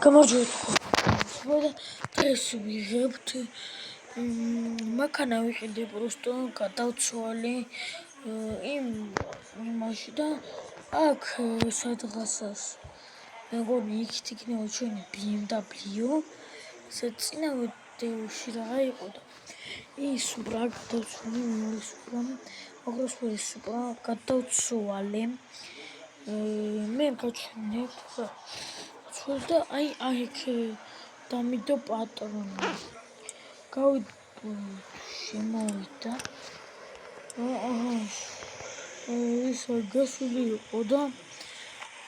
გამარჯვება დღეს ვიღებთ მანქანა ვიყიდე просто გადავცვალე იმაში და აქ სადღაცას მეგონი იქით იქნება ჩვენი BMW წინავე დევში რა იყო და ის უბრალოდ გადავცვალე გადავცვალე მე გაჩვენებ და აი იქ დამიდო პატრონი შემოვიდა ის გასული იყო და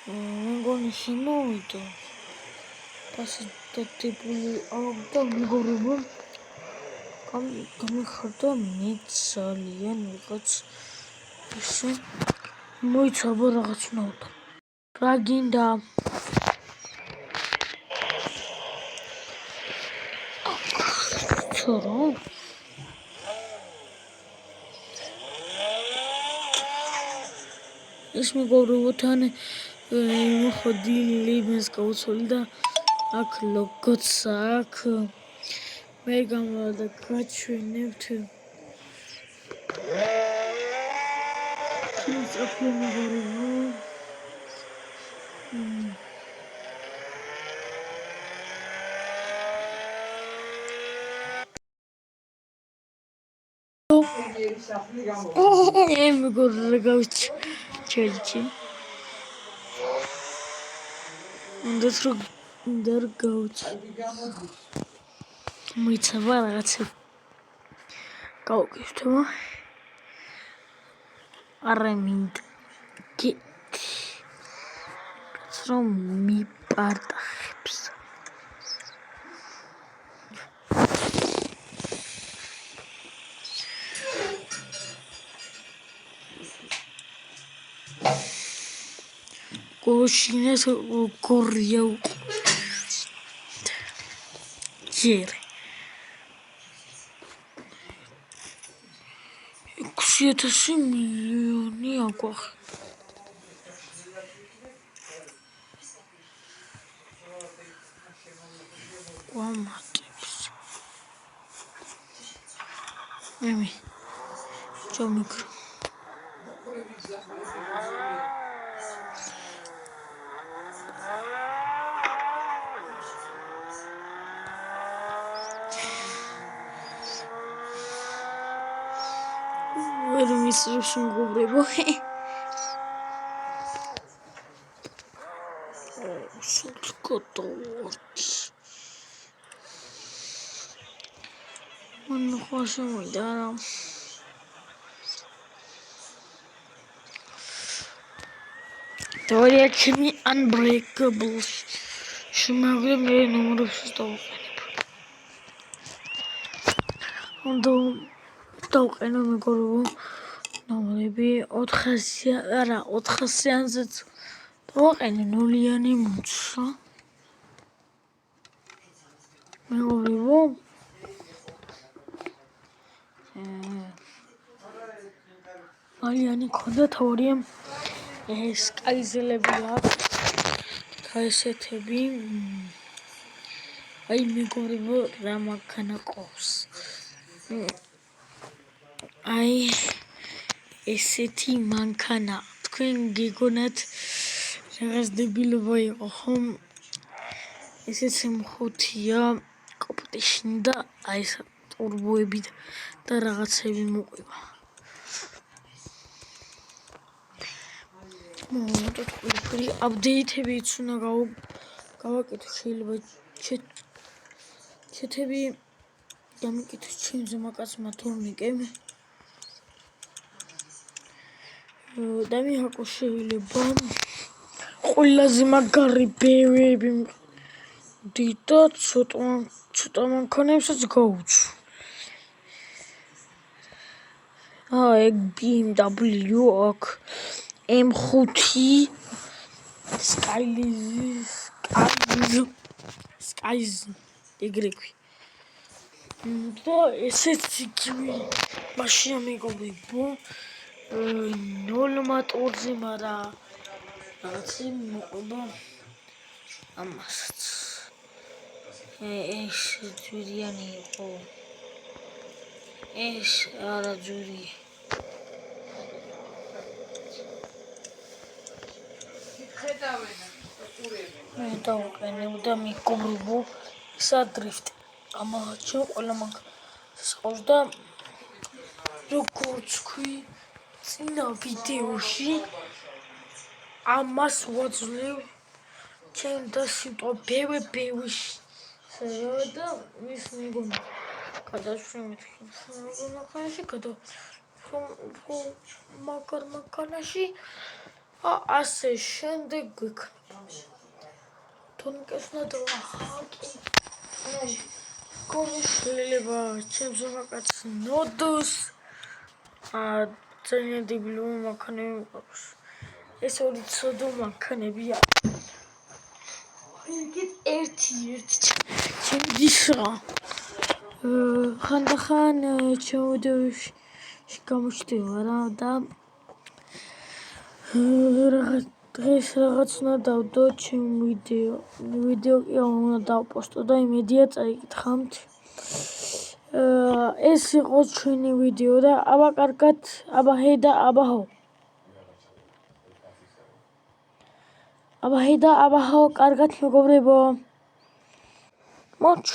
მეგონი შემოვიდა პასი დადებული და მეგობრებო გამიხარდა მე ძალიან ვიღაც ისე მოიცაბა რაღაცნაირად რა გინდა ცორო ეს მეგობრებოთან მოხდი ლიბენს გავუცვალე და აქ ლოგოც აქ მე გამოვიდა გაჩვენებთ ის აქ მეგობრებო მეგობრებო გავჩერჩი უნდა რომ გავჩი მოიცავა რაღაცა გავკეთო არა მინდა რომ მიპარტახებს კოშინეს გორიაუ ჯერ 6,000 მილიონი აგვახ ვამატებს მე ჯომიკრო ვერ მისრებს მეგობრებო სულკოტოც მან ხოშე მოიდა თორია ჩემი unbreakable შემაგრე მე ნომრებს დავყენო მეგობრებო ნომრები 400-იანზეც დავაყენე ნულიანი მოცა მეგობრებო ალიანი ქონდა თორია ეს კაიზელები აქვს ესეთები აი მეგობრებო რა მანქანა ყავს აი ესეთი მანქანა თქვენ გიგონათ რაღაც დებილობა იყო ხომ ესეც M5-ია კოპტეშინი და აი ეს ტურბოები და რაღაცები მოყვება მოდით ყველაფერი აპდეიტებიც უნდა გავაკეთო შეიძლება ჩეთები გამიკეთოს ჩემზე მაკაცმა თორნიკემ და მihaqo შეიძლება ყველაზე მაგარი ბევები დიდა ცოტა მანქანებსაც გავუცვ ეგ BMW აქ M5 Skies ეგრექვი და ესეც იგივე მაშინ მეგობრებო 0 მოტორზე მაგრამ რაღაცი მოყვება ამასაც ეს ჯვირიანი იყო. ეს არა ჯვირი. მე დავყენებდა მიკრობო სადრიფტ. ამაჩო ყველა მაგ სყავს და როგორც ქვი წინა ვიდეოში ამას ვაძლევ ჩემ და სიტყვა ბევში და ის მეგონა გადაშრომით მეგონახანში მაგარში ასე შემდეგ გვექნება თონკესნა და ჰაკი შეიძლება ჩემს მაგაც ნოდოს ძალიან დებილო მანქანები მყავს ეს ორი ცოდო მანქანებია ერთი ჩემდისა ხანდახან ჩაუდევში გამოჩდება რა და დღეს რაღაც უნდა დავდო ჩემ ვიდეო კი უნდა დავპოსტო და იმედია წაიკითხავთ ეს იყო ჩვენი ვიდეო და აბა კარგად აბა ჰე და აბა ჰო აბა ჰე და აბა ჰო კარგად მეგობრებო მოჩ